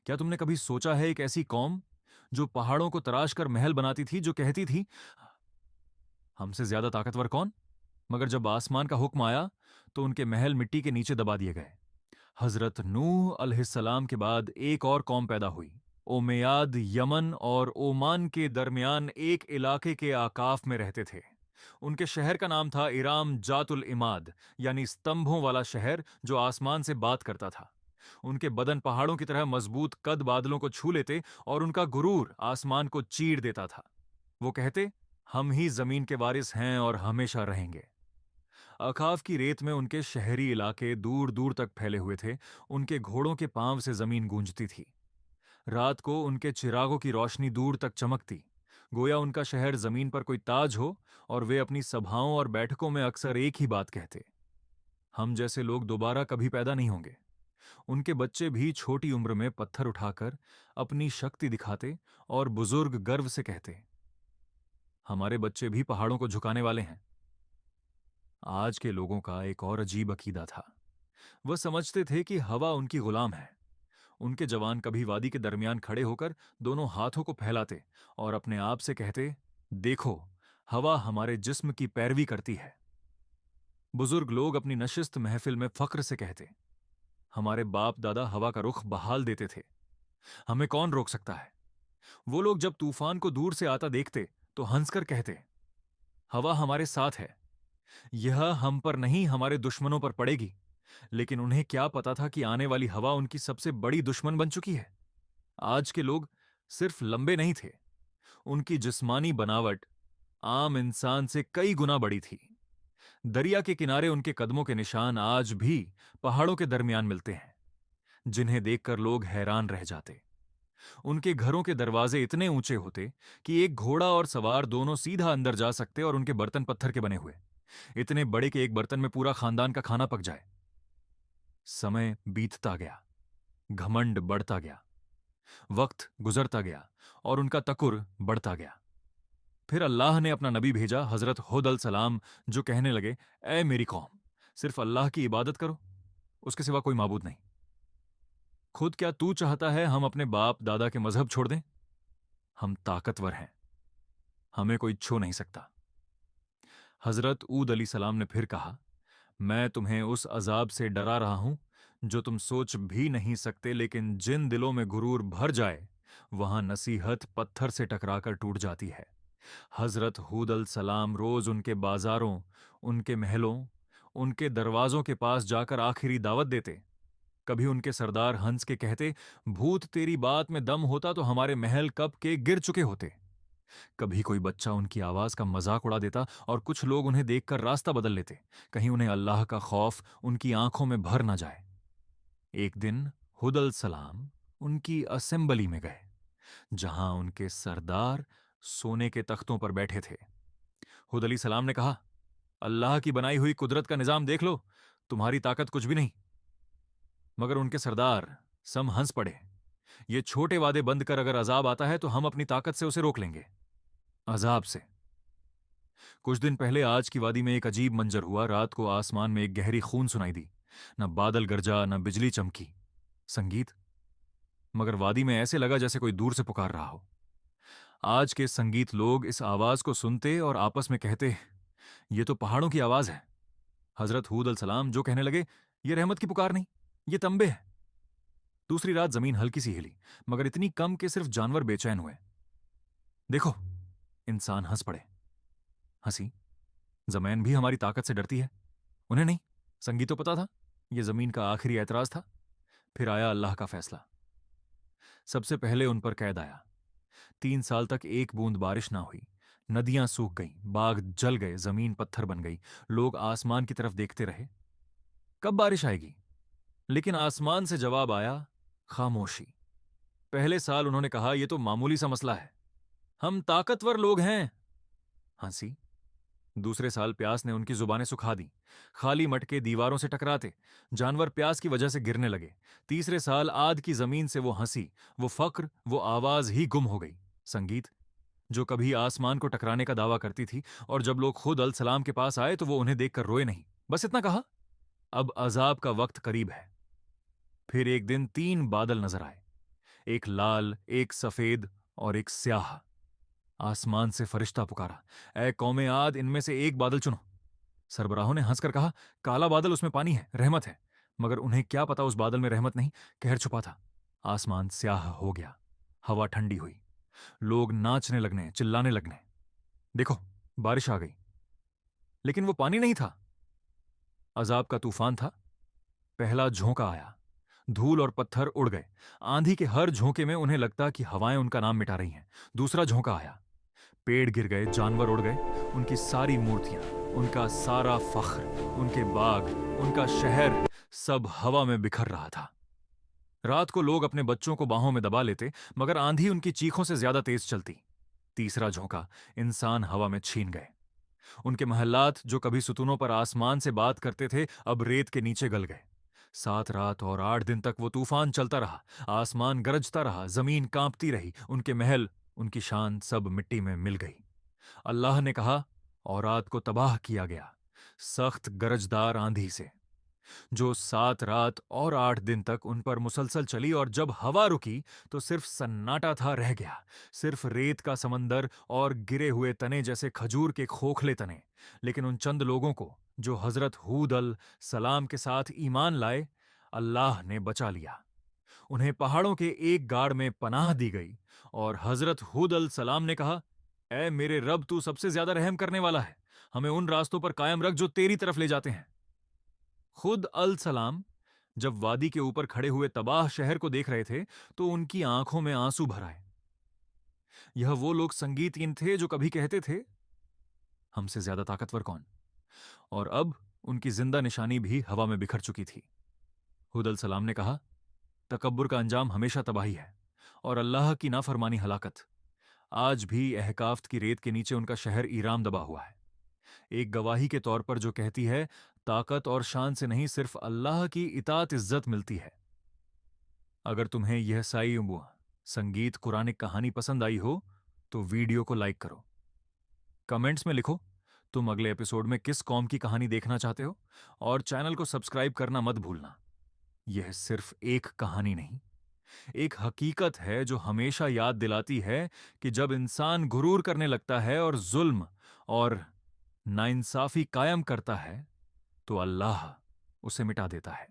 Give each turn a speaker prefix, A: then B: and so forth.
A: क्या तुमने कभी सोचा है एक ऐसी कौम जो पहाड़ों को तराश कर महल बनाती थी, जो कहती थी हमसे ज्यादा ताकतवर कौन? मगर जब आसमान का हुक्म आया तो उनके महल मिट्टी के नीचे दबा दिए गए। हजरत नूह अलैहिस्सलाम के बाद एक और कौम पैदा हुई। उमैयाद यमन और ओमान के दरमियान एक इलाके के आकाफ में रहते थे। उनके शहर का नाम था इराम जातुल इमाद, यानी स्तंभों वाला शहर जो आसमान से बात करता था। उनके बदन पहाड़ों की तरह मजबूत, कद बादलों को छू लेते और उनका गुरूर आसमान को चीर देता था। वो कहते, हम ही जमीन के वारिस हैं और हमेशा रहेंगे। अखाफ की रेत में उनके शहरी इलाके दूर दूर तक फैले हुए थे। उनके घोड़ों के पांव से जमीन गूंजती थी। रात को उनके चिरागों की रोशनी दूर तक चमकती, गोया उनका शहर जमीन पर कोई ताज हो। और वे अपनी सभाओं और बैठकों में अक्सर एक ही बात कहते, हम जैसे लोग दोबारा कभी पैदा नहीं होंगे। उनके बच्चे भी छोटी उम्र में पत्थर उठाकर अपनी शक्ति दिखाते और बुजुर्ग गर्व से कहते, हमारे बच्चे भी पहाड़ों को झुकाने वाले हैं। आज के लोगों का एक और अजीब अकीदा था। वह समझते थे कि हवा उनकी गुलाम है। उनके जवान कभी वादी के दरमियान खड़े होकर दोनों हाथों को फैलाते और अपने आप से कहते, देखो, हवा हमारे जिस्म की पैरवी करती है। बुजुर्ग लोग अपनी नशिस्त महफिल में फक्र से कहते, हमारे बाप दादा हवा का रुख बहाल देते थे, हमें कौन रोक सकता है। वो लोग जब तूफान को दूर से आता देखते तो हंसकर कहते, हवा हमारे साथ है, यह हम पर नहीं हमारे दुश्मनों पर पड़ेगी। लेकिन उन्हें क्या पता था कि आने वाली हवा उनकी सबसे बड़ी दुश्मन बन चुकी है। आज के लोग सिर्फ लंबे नहीं थे, उनकी जिस्मानी बनावट आम इंसान से कई गुना बड़ी थी। दरिया के किनारे उनके कदमों के निशान आज भी पहाड़ों के दरमियान मिलते हैं, जिन्हें देखकर लोग हैरान रह जाते। उनके घरों के दरवाजे इतने ऊंचे होते कि एक घोड़ा और सवार दोनों सीधा अंदर जा सकते, और उनके बर्तन पत्थर के बने हुए, इतने बड़े कि एक बर्तन में पूरा खानदान का खाना पक जाए। समय बीतता गया, घमंड बढ़ता गया, वक्त गुजरता गया और उनका तकुर बढ़ता गया। फिर अल्लाह ने अपना नबी भेजा, हजरत हुद अल सलाम, जो कहने लगे, ए मेरी कौम, सिर्फ अल्लाह की इबादत करो, उसके सिवा कोई माबूद नहीं। खुद क्या तू चाहता है हम अपने बाप दादा के मजहब छोड़ दें? हम ताकतवर हैं, हमें कोई छू नहीं सकता। हजरत ऊद अली सलाम ने फिर कहा, मैं तुम्हें उस अजाब से डरा रहा हूं जो तुम सोच भी नहीं सकते, लेकिन जिन दिलों में गुरूर भर जाए वहां नसीहत पत्थर से टकराकर टूट जाती है। हजरत हूद अल सलाम रोज उनके बाजारों, उनके महलों, उनके दरवाजों के पास जाकर आखिरी दावत देते। कभी उनके सरदार हंस के कहते, भूत तेरी बात में दम होता तो हमारे महल कब के गिर चुके होते। कभी कोई बच्चा उनकी आवाज का मजाक उड़ा देता और कुछ लोग उन्हें देखकर रास्ता बदल लेते, कहीं उन्हें अल्लाह का खौफ उनकी आंखों में भर ना जाए। एक दिन हुदल सलाम उनकी असेंबली में गए, जहां उनके सरदार सोने के तख्तों पर बैठे थे। हुद अली सलाम ने कहा, अल्लाह की बनाई हुई कुदरत का निजाम देख लो, तुम्हारी ताकत कुछ भी नहीं। मगर उनके सरदार सम हंस पड़े, ये छोटे वादे बंद कर अगर अजाब आता है तो हम अपनी ताकत से उसे रोक लेंगे। अजाब से? कुछ दिन पहले आज की वादी में एक अजीब मंजर हुआ। रात को आसमान में एक गहरी खून सुनाई दी। न बादल गरजा, न बिजली चमकी, संगीत। मगर वादी में ऐसे लगा जैसे कोई दूर से पुकार रहा हो। आज के संगीत लोग इस आवाज को सुनते और आपस में कहते, ये तो पहाड़ों की आवाज है। हजरत हूद अल सलाम जो कहने लगे, ये रहमत की पुकार नहीं, ये तंबे है। दूसरी रात जमीन हल्की सी हिली, मगर इतनी कम कि सिर्फ जानवर बेचैन हुए। देखो, इंसान हंस पड़े। हंसी, जमीन भी हमारी ताकत से डरती है, उन्हें नहीं। संगीत तो पता था, यह जमीन का आखिरी ऐतराज था। फिर आया अल्लाह का फैसला। सबसे पहले उन पर कैद आया। 3 साल तक एक बूंद बारिश ना हुई। नदियां सूख गईं, बाग जल गए, जमीन पत्थर बन गई। लोग आसमान की तरफ देखते रहे, कब बारिश आएगी। लेकिन आसमान से जवाब आया, खामोशी। पहले साल उन्होंने कहा, यह तो मामूली सा मसला है, हम ताकतवर लोग हैं। हंसी। दूसरे साल प्यास ने उनकी जुबानें सुखा दी। खाली मटके दीवारों से टकराते, जानवर प्यास की वजह से गिरने लगे। तीसरे साल आद की जमीन से वो हंसी, वो फक्र, वो आवाज ही गुम हो गई। संगीत, जो कभी आसमान को टकराने का दावा करती थी, और जब लोग खुद अल सलाम के पास आए तो वो उन्हें देखकर रोए नहीं, बस इतना कहा, अब अजाब का वक्त करीब है। फिर एक दिन 3 बादल नजर आए। एक लाल, एक सफेद और एक स्याह। आसमान से फरिश्ता पुकारा, ए कौमे आद, इनमें से एक बादल चुनो। सरबराहों ने हंसकर कहा, काला बादल, उसमें पानी है, रहमत है। मगर उन्हें क्या पता उस बादल में रहमत नहीं, कहर छुपा था। आसमान स्याह हो गया, हवा ठंडी हुई, लोग नाचने लगने, चिल्लाने लगने। देखो, बारिश आ गई। लेकिन वो पानी नहीं था, अजाब का तूफान था। पहला झोंका आया, धूल और पत्थर उड़ गए। आंधी के हर झोंके में उन्हें लगता कि हवाएं उनका नाम मिटा रही हैं। दूसरा झोंका आया, पेड़ गिर गए, जानवर उड़ गए, उनकी सारी मूर्तियां, उनका सारा फख्र, उनके बाग, उनका शहर, सब हवा में बिखर रहा था। रात को लोग अपने बच्चों को बाहों में दबा लेते, मगर आंधी उनकी चीखों से ज्यादा तेज चलती। तीसरा झोंका, इंसान हवा में छीन गए। उनके महल्लात जो कभी सुतूनों पर आसमान से बात करते थे, अब रेत के नीचे गल गए। 7 रात और 8 दिन तक वो तूफान चलता रहा। आसमान गरजता रहा, जमीन कांपती रही, उनके महल, उनकी शान सब मिट्टी में मिल गई। अल्लाह ने कहा, और रात को तबाह किया गया सख्त गरजदार आंधी से, जो 7 रात और 8 दिन तक उन पर मुसलसल चली। और जब हवा रुकी तो सिर्फ सन्नाटा था रह गया, सिर्फ रेत का समंदर और गिरे हुए तने जैसे खजूर के खोखले तने। लेकिन उन चंद लोगों को जो हजरत हूद अल सलाम के साथ ईमान लाए, अल्लाह ने बचा लिया। उन्हें पहाड़ों के एक गाड़ में पनाह दी गई, और हजरत हूद अल सलाम ने कहा, ऐ मेरे रब, तू सबसे ज्यादा रहम करने वाला है, हमें उन रास्तों पर कायम रख जो तेरी तरफ ले जाते हैं। खुद अल सलाम जब वादी के ऊपर खड़े हुए तबाह शहर को देख रहे थे, तो उनकी आंखों में आंसू भर आए। यह वो लोग संगीतहीन थे जो कभी कहते थे, हमसे ज्यादा ताकतवर कौन, और अब उनकी जिंदा निशानी भी हवा में बिखर चुकी थी। हुद अल सलाम ने कहा, तकब्बुर का अंजाम हमेशा तबाही है, और अल्लाह की नाफरमानी हलाकत। आज भी अहकाफ्त की रेत के नीचे उनका शहर ईराम दबा हुआ है, एक गवाही के तौर पर जो कहती है, ताकत और शान से नहीं, सिर्फ अल्लाह की इताअत इज्जत मिलती है। अगर तुम्हें यह संगीत कुरानिक कहानी पसंद आई हो तो वीडियो को लाइक करो। कमेंट्स में लिखो तुम अगले एपिसोड में किस कौम की कहानी देखना चाहते हो, और चैनल को सब्सक्राइब करना मत भूलना। यह सिर्फ एक कहानी नहीं, एक हकीकत है जो हमेशा याद दिलाती है कि जब इंसान गुरूर करने लगता है और जुल्म और नाइंसाफी कायम करता है, तो अल्लाह उसे मिटा देता है।